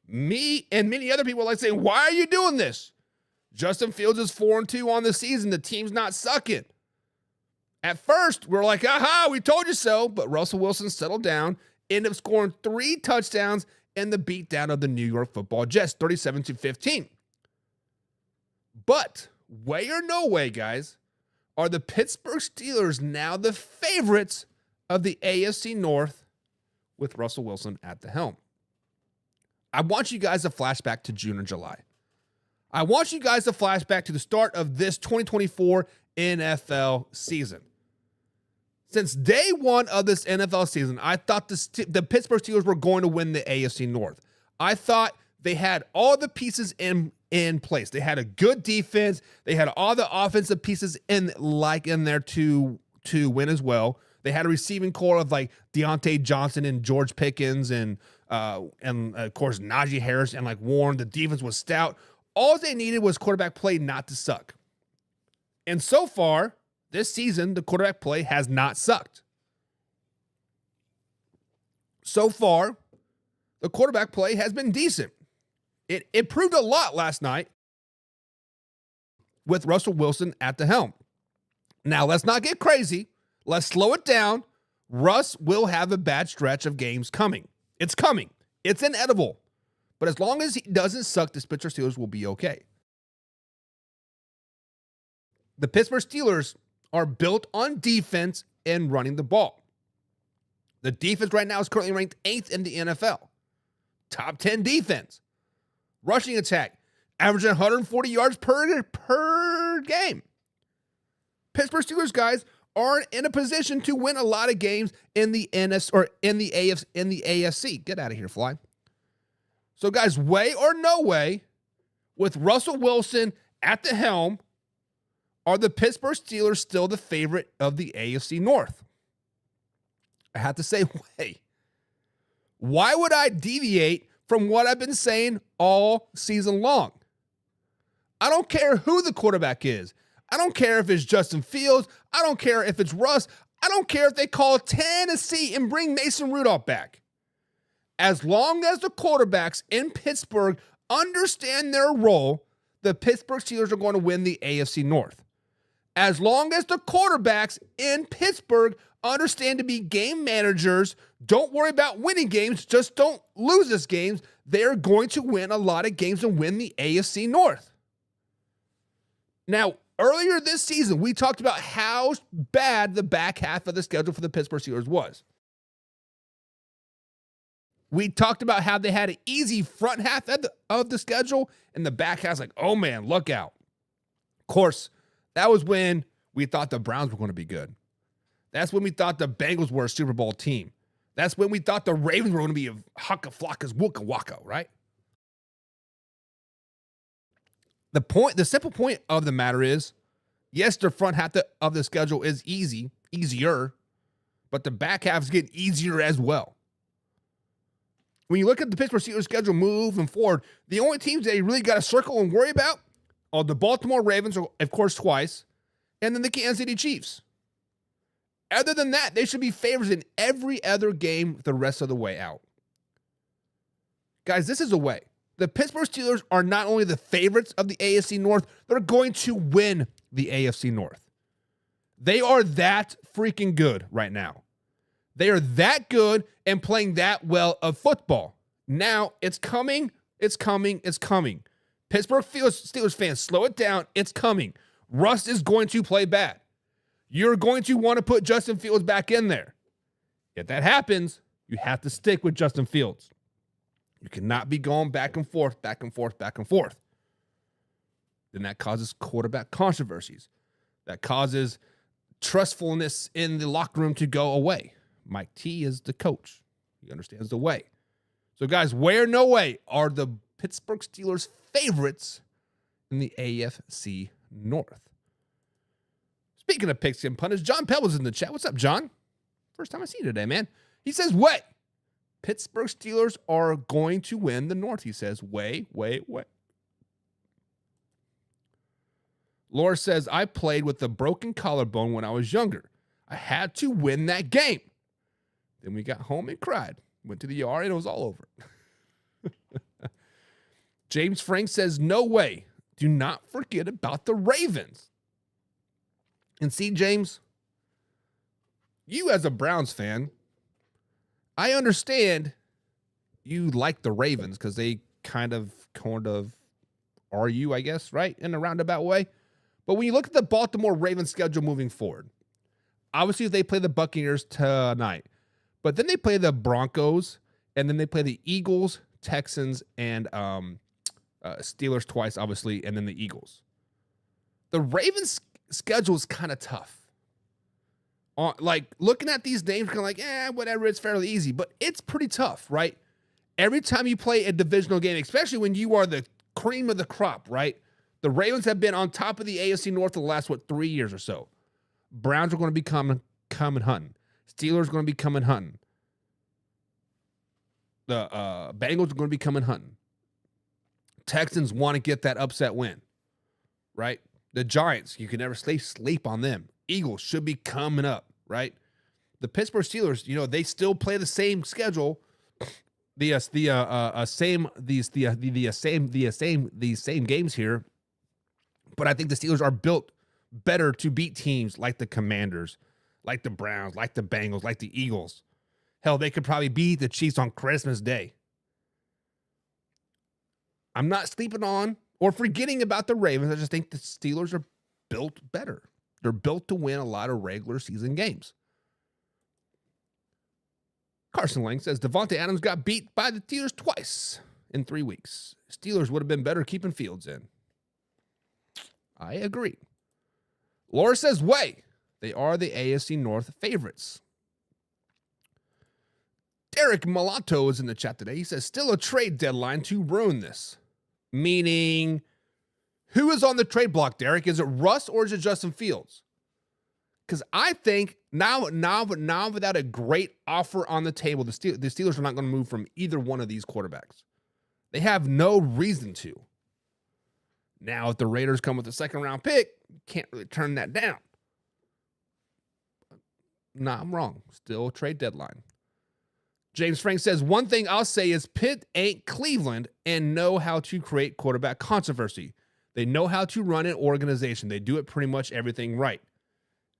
Me and many other people are like saying, why are you doing this? Justin Fields is 4-2 on the season. The team's not sucking. At first, we're like, aha, we told you so. But Russell Wilson settled down, ended up scoring 3 touchdowns in the beatdown of the New York Football Jets, 37-15. But way or no way, guys, are the Pittsburgh Steelers now the favorites of the AFC North with Russell Wilson at the helm? I want you guys to flash back to June or July. I want you guys to flash back to the start of this 2024 NFL season. Since day one of this NFL season, I thought the Pittsburgh Steelers were going to win the AFC North. I thought they had all the pieces in place. They had a good defense. They had all the offensive pieces in there to win as well. They had a receiving core of like Deontay Johnson and George Pickens and of course Najee Harris and like Warren. The defense was stout. All they needed was quarterback play not to suck. And so far this season, the quarterback play has not sucked. So far, the quarterback play has been decent. It proved a lot last night with Russell Wilson at the helm. Now, let's not get crazy. Let's slow it down. Russ will have a bad stretch of games coming. It's coming. It's inevitable. But as long as he doesn't suck, the Pittsburgh Steelers will be okay. The Pittsburgh Steelers are built on defense and running the ball. The defense right now is currently ranked 8th in the NFL. Top 10 defense. Rushing attack, averaging 140 yards per game. Pittsburgh Steelers guys aren't in a position to win a lot of games in the AFC. Get out of here, fly. So guys, way or no way, with Russell Wilson at the helm, are the Pittsburgh Steelers still the favorite of the AFC North? I have to say, way. Why would I deviate from what I've been saying all season long? I don't care who the quarterback is. I don't care if it's Justin Fields. I don't care if it's Russ. I don't care if they call Tennessee and bring Mason Rudolph back. As long as the quarterbacks in Pittsburgh understand their role, the Pittsburgh Steelers are going to win the AFC North. As long as the quarterbacks in Pittsburgh understand to be game managers, don't worry about winning games, just don't lose this games, they're going to win a lot of games and win the AFC North. Now, earlier this season, we talked about how bad the back half of the schedule for the Pittsburgh Steelers was. We talked about how they had an easy front half of the schedule, and the back half's like, oh man, look out. Of course, that was when we thought the Browns were going to be good. That's when we thought the Bengals were a Super Bowl team. That's when we thought the Ravens were going to be a Hucka Flocka's Wooka Waka, right? The simple point of the matter is, yes, the front half of the schedule is easier, but the back half is getting easier as well. When you look at the Pittsburgh Steelers schedule moving forward, the only teams that you really got to circle and worry about are the Baltimore Ravens, of course, twice, and then the Kansas City Chiefs. Other than that, they should be favorites in every other game the rest of the way out. Guys, this is a way. The Pittsburgh Steelers are not only the favorites of the AFC North, they're going to win the AFC North. They are that freaking good right now. They are that good and playing that well of football. Now, it's coming. It's coming. It's coming. Pittsburgh Steelers fans, slow it down. It's coming. Russ is going to play bad. You're going to want to put Justin Fields back in there. If that happens, you have to stick with Justin Fields. You cannot be going back and forth, back and forth, back and forth. Then that causes quarterback controversies. That causes trustfulness in the locker room to go away. Mike T is the coach. He understands the way. So, guys, where no way are the Pittsburgh Steelers favorites in the AFC North? Speaking of picks and punters, John Pebbles in the chat. What's up, John? First time I see you today, man. He says, wait. Pittsburgh Steelers are going to win the North, he says. Wait. Laura says, I played with a broken collarbone when I was younger. I had to win that game. Then we got home and cried. Went to the ER and it was all over. James Frank says, no way. Do not forget about the Ravens. And see, James, you as a Browns fan, I understand you like the Ravens because they kind of are you, I guess, right? In a roundabout way. But when you look at the Baltimore Ravens schedule moving forward, obviously they play the Buccaneers tonight, but then they play the Broncos, and then they play the Eagles, Texans, and Steelers twice, obviously, and then the Eagles. The Ravens schedule is kind of tough. Like, looking at these names, kind of like, whatever, it's fairly easy. But it's pretty tough, right? Every time you play a divisional game, especially when you are the cream of the crop, right? The Ravens have been on top of the AFC North for the last, 3 years or so. Browns are going to be coming hunting. Steelers are going to be coming hunting. The Bengals are going to be coming hunting. Texans want to get that upset win, right? The Giants, you can never sleep on them. Eagles should be coming up, right? The Pittsburgh Steelers, they still play the same schedule, the same games here. But I think the Steelers are built better to beat teams like the Commanders, like the Browns, like the Bengals, like the Eagles. Hell, they could probably beat the Chiefs on Christmas Day. I'm not sleeping on or forgetting about the Ravens. I just think the Steelers are built better. They're built to win a lot of regular season games. Carson Lang says, Devontae Adams got beat by the Steelers twice in 3 weeks. Steelers would have been better keeping Fields in. I agree. Laura says, way. They are the AFC North favorites. Derek Mulatto is in the chat today. He says, still a trade deadline to ruin this. Meaning, who is on the trade block, Derek? Is it Russ or is it Justin Fields? Because I think now without a great offer on the table, the Steelers are not going to move from either one of these quarterbacks. They have no reason to. Now, if the Raiders come with a second-round pick, you can't really turn that down. Nah, I'm wrong. Still a trade deadline. James Frank says, one thing I'll say is Pitt ain't Cleveland and know how to create quarterback controversy. They know how to run an organization. They do it pretty much everything right.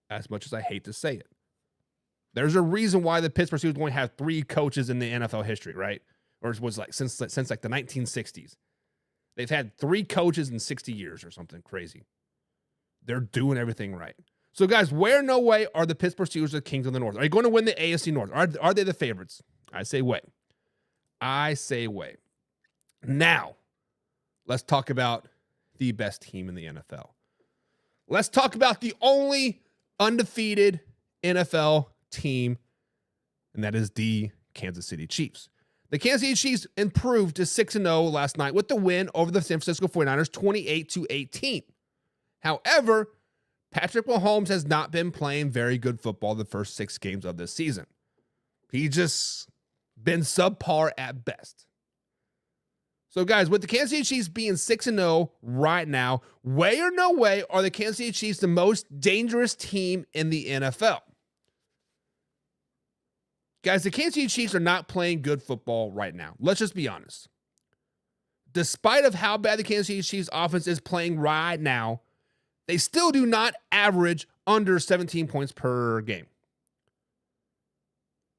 As much as I hate to say it. There's a reason why the Pittsburgh Steelers only have 3 coaches in the NFL history, right? Or it was like since like the 1960s. They've had 3 coaches in 60 years or something crazy. They're doing everything right. So, guys, where no way are the Pittsburgh Steelers the kings of the North? Are you going to win the AFC North? Are they the favorites? I say way. I say way. Now, let's talk about the best team in the NFL. Let's talk about the only undefeated NFL team, and that is the Kansas City Chiefs. The Kansas City Chiefs improved to 6-0 last night with the win over the San Francisco 49ers 28-18. However, Patrick Mahomes has not been playing very good football the first 6 games of this season. He's just been subpar at best. So, guys, with the Kansas City Chiefs being 6-0 right now, way or no way are the Kansas City Chiefs the most dangerous team in the NFL. Guys, the Kansas City Chiefs are not playing good football right now. Let's just be honest. Despite of how bad the Kansas City Chiefs offense is playing right now, they still do not average under 17 points per game.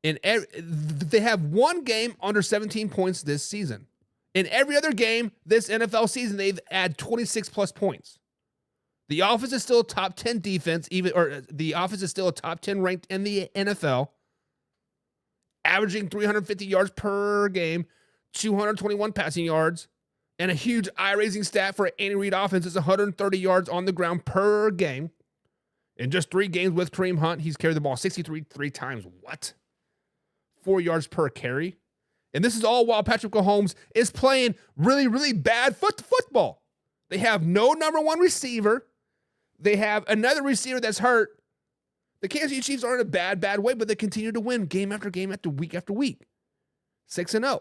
They have one game under 17 points this season. In every other game this NFL season, they've had 26 plus points. The offense is still a top 10 defense, the offense is still a top 10 ranked in the NFL, averaging 350 yards per game, 221 passing yards, and a huge eye-raising stat for an Andy Reid offense is 130 yards on the ground per game. In just 3 games with Kareem Hunt, he's carried the ball 63 times. What? 4 yards per carry. And this is all while Patrick Mahomes is playing really, really bad football. They have no number 1 receiver. They have another receiver that's hurt. The Kansas City Chiefs are in a bad way, but they continue to win game after game after week. 6-0.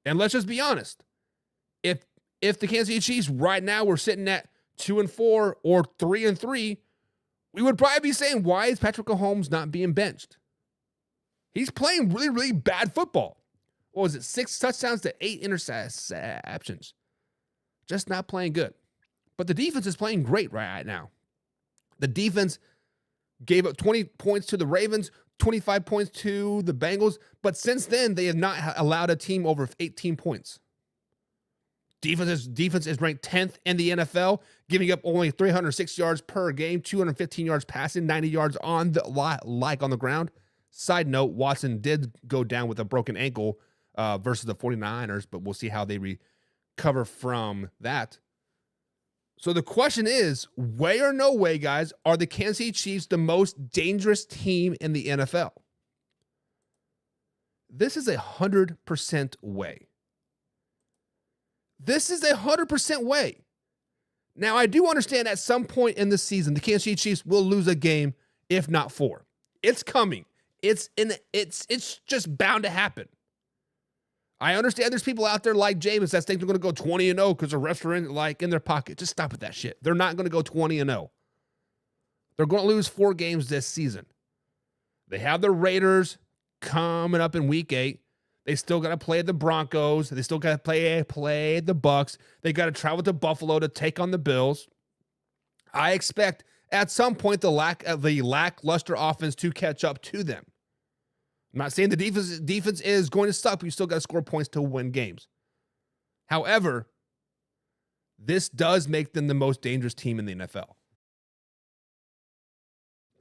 And let's just be honest. If the Kansas City Chiefs right now were sitting at 2-4 or 3-3, we would probably be saying, why is Patrick Mahomes not being benched? He's playing really, really bad football. What was it? 6 touchdowns to 8 interceptions. Just not playing good. But the defense is playing great right now. The defense gave up 20 points to the Ravens, 25 points to the Bengals, but since then, they have not allowed a team over 18 points. Defense is ranked 10th in the NFL, giving up only 306 yards per game, 215 yards passing, 90 yards on the ground. Side note, Watson did go down with a broken ankle versus the 49ers, but we'll see how they recover from that. So the question is, way or no way, guys, are the Kansas City Chiefs the most dangerous team in the NFL? This is 100% way. This is 100% way. Now, I do understand at some point in the season, the Kansas City Chiefs will lose a game, if not 4. It's coming. It's just bound to happen. I understand there's people out there like James that think they're going to go 20-0 because the refs are in their pocket. Just stop with that shit. They're not going to go 20-0. They're going to lose 4 games this season. They have the Raiders coming up in week 8. They still got to play the Broncos. They still got to play the Bucks. They got to travel to Buffalo to take on the Bills. I expect at some point the lackluster offense to catch up to them. I'm not saying the defense is going to suck, but you still got to score points to win games. However, this does make them the most dangerous team in the NFL.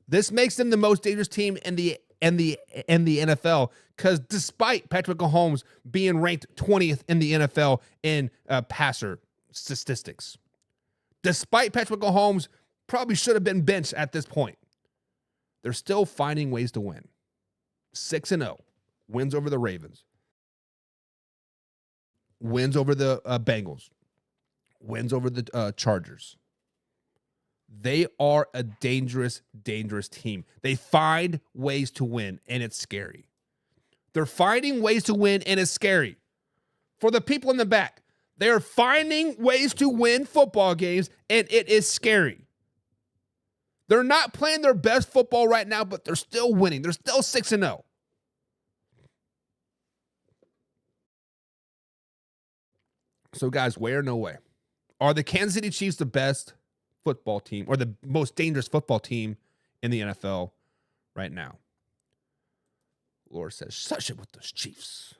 This makes them the most dangerous team in the NFL because despite Patrick Mahomes being ranked 20th in the NFL in passer statistics, despite Patrick Mahomes probably should have been benched at this point, they're still finding ways to win. 6-0, wins over the Ravens, wins over the Bengals, wins over the Chargers. They are a dangerous, dangerous team. They find ways to win, and it's scary. They're finding ways to win, and it's scary. For the people in the back, they're finding ways to win football games, and it is scary. They're not playing their best football right now, but they're still winning. They're still 6-0. So, guys, way or no way, are the Kansas City Chiefs the best football team or the most dangerous football team in the NFL right now? Laura says, such it with those Chiefs.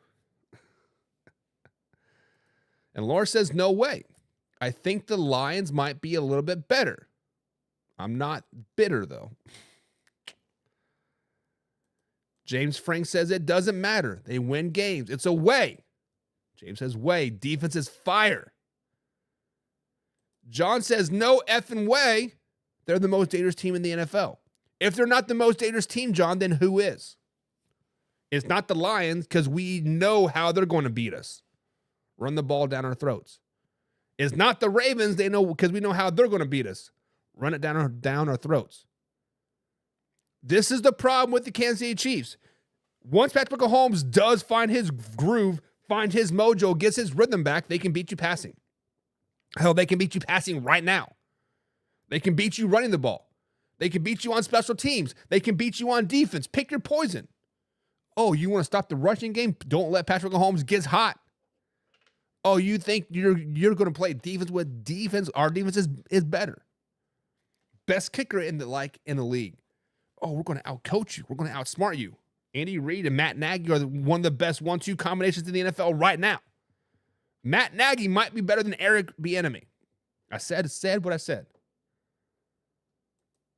And Laura says, no way. I think the Lions might be a little bit better. I'm not bitter, though. James Frank says it doesn't matter. They win games. It's a way. James says way. Defense is fire. John says no effing way. They're the most dangerous team in the NFL. If they're not the most dangerous team, John, then who is? It's not the Lions because we know how they're going to beat us. Run the ball down our throats. It's not the Ravens. They know because we know how they're going to beat us. Run it down our throats. This is the problem with the Kansas City Chiefs. Once Patrick Mahomes does find his groove, find his mojo, gets his rhythm back, they can beat you passing. Hell, they can beat you passing right now. They can beat you running the ball. They can beat you on special teams. They can beat you on defense. Pick your poison. Oh, you want to stop the rushing game? Don't let Patrick Mahomes get hot. Oh, you think you're going to play defense with defense? Our defense is better. Best kicker in the league. Oh, we're going to outcoach you. We're going to outsmart you. Andy Reid and Matt Nagy are one of the best 1-2 combinations in the NFL right now. Matt Nagy might be better than Eric Bieniemy. I said what I said.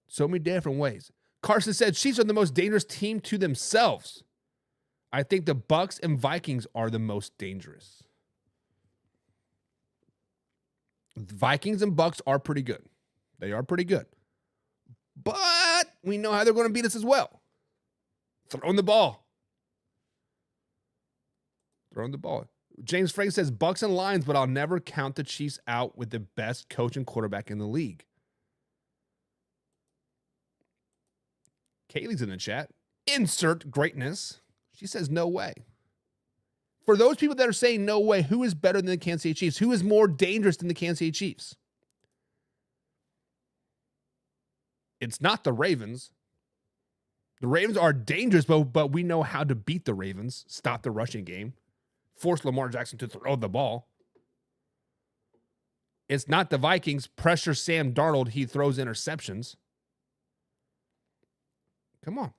So many different ways. Carson said Chiefs are the most dangerous team to themselves. I think the Bucs and Vikings are the most dangerous. The Vikings and Bucs are pretty good. They are pretty good. But we know how they're going to beat us as well. Throwing the ball. James Frank says Bucs and Lions, but I'll never count the Chiefs out with the best coach and quarterback in the league. Kaylee's in the chat. Insert greatness. She says no way. For those people that are saying no way, who is better than the Kansas City Chiefs? Who is more dangerous than the Kansas City Chiefs? It's not the Ravens. The Ravens are dangerous, but we know how to beat the Ravens, stop the rushing game, force Lamar Jackson to throw the ball. It's not the Vikings. Pressure Sam Darnold. He throws interceptions. Come on.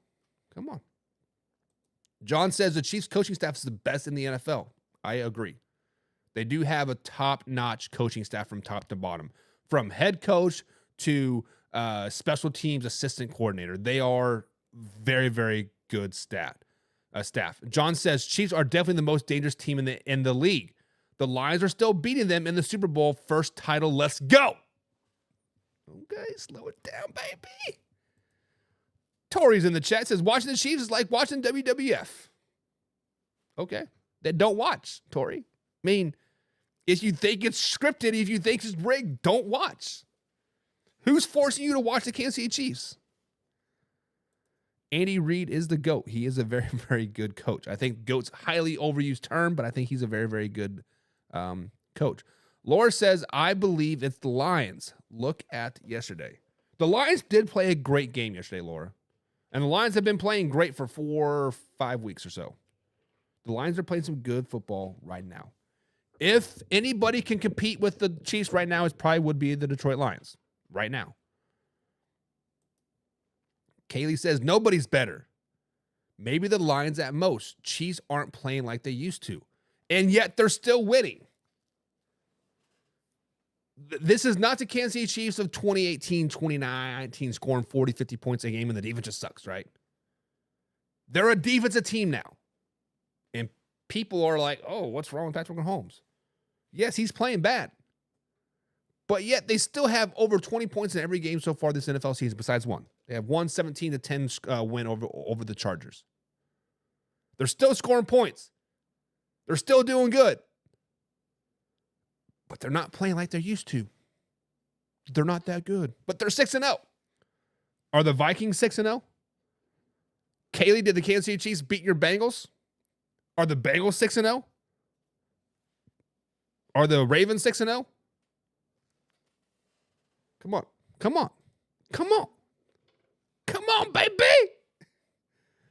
John says the Chiefs coaching staff is the best in the NFL. I agree. They do have a top-notch coaching staff from top to bottom. From head coach to special teams assistant coordinator. They are very, very good staff. John says Chiefs are definitely the most dangerous team in the league. The Lions are still beating them in the Super Bowl. First title. Let's go. Okay, slow it down, baby. Tori's in the chat, says watching the Chiefs is like watching WWF. Okay. Then don't watch, Tori. I mean, if you think it's scripted, if you think it's rigged, don't watch. Who's forcing you to watch the Kansas City Chiefs? Andy Reid is the GOAT. He is a very, very good coach. I think GOAT's a highly overused term, but I think he's a very, very good coach. Laura says, I believe it's the Lions. Look at yesterday. The Lions did play a great game yesterday, Laura. And the Lions have been playing great for 4 or 5 weeks or so. The Lions are playing some good football right now. If anybody can compete with the Chiefs right now, it probably would be the Detroit Lions right now. Kaylee says nobody's better. Maybe the Lions at most. Chiefs aren't playing like they used to. And yet they're still winning. This is not the Kansas City Chiefs of 2018, 2019, scoring 40, 50 points a game, and the defense just sucks, right? They're a defensive team now. And people are like, oh, what's wrong with Patrick Mahomes? Yes, he's playing bad. But yet they still have over 20 points in every game so far this NFL season, besides one. They have one 17-10 win over the Chargers. They're still scoring points. They're still doing good. But they're not playing like they're used to. They're not that good. But they're 6-0. Are the Vikings 6-0? Kaylee, did the Kansas City Chiefs beat your Bengals? Are the Bengals 6-0? Are the Ravens 6-0? Come on. Come on, baby.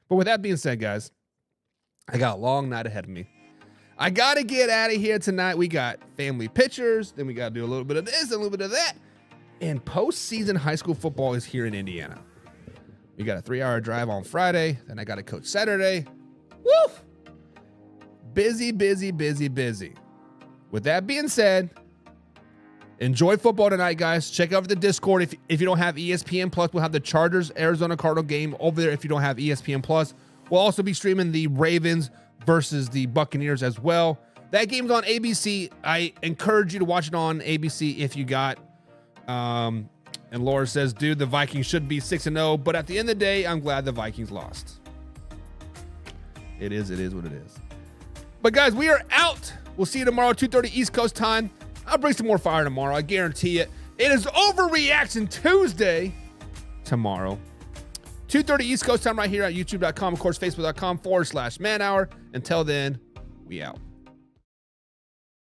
But with that being said, guys, I got a long night ahead of me. I got to get out of here tonight. We got family pictures. Then we got to do a little bit of this, a little bit of that. And postseason high school football is here in Indiana. We got a 3-hour drive on Friday. Then I got to coach Saturday. Woo! Busy. With that being said, enjoy football tonight, guys. Check out the Discord. If you don't have ESPN Plus, we'll have the Chargers Arizona Cardinal game over there if you don't have ESPN Plus. We'll also be streaming the Ravens versus the Buccaneers as well. That game's on ABC. I encourage you to watch it on ABC if you got. And Laura says, dude, the Vikings should be 6-0. But at the end of the day, I'm glad the Vikings lost. It is what it is. But guys, we are out. We'll see you tomorrow, 2:30 East Coast time. I'll bring some more fire tomorrow. I guarantee it. It is Overreaction Tuesday tomorrow. 2:30 East Coast time right here at youtube.com. Of course, facebook.com/manhour. Until then, we out.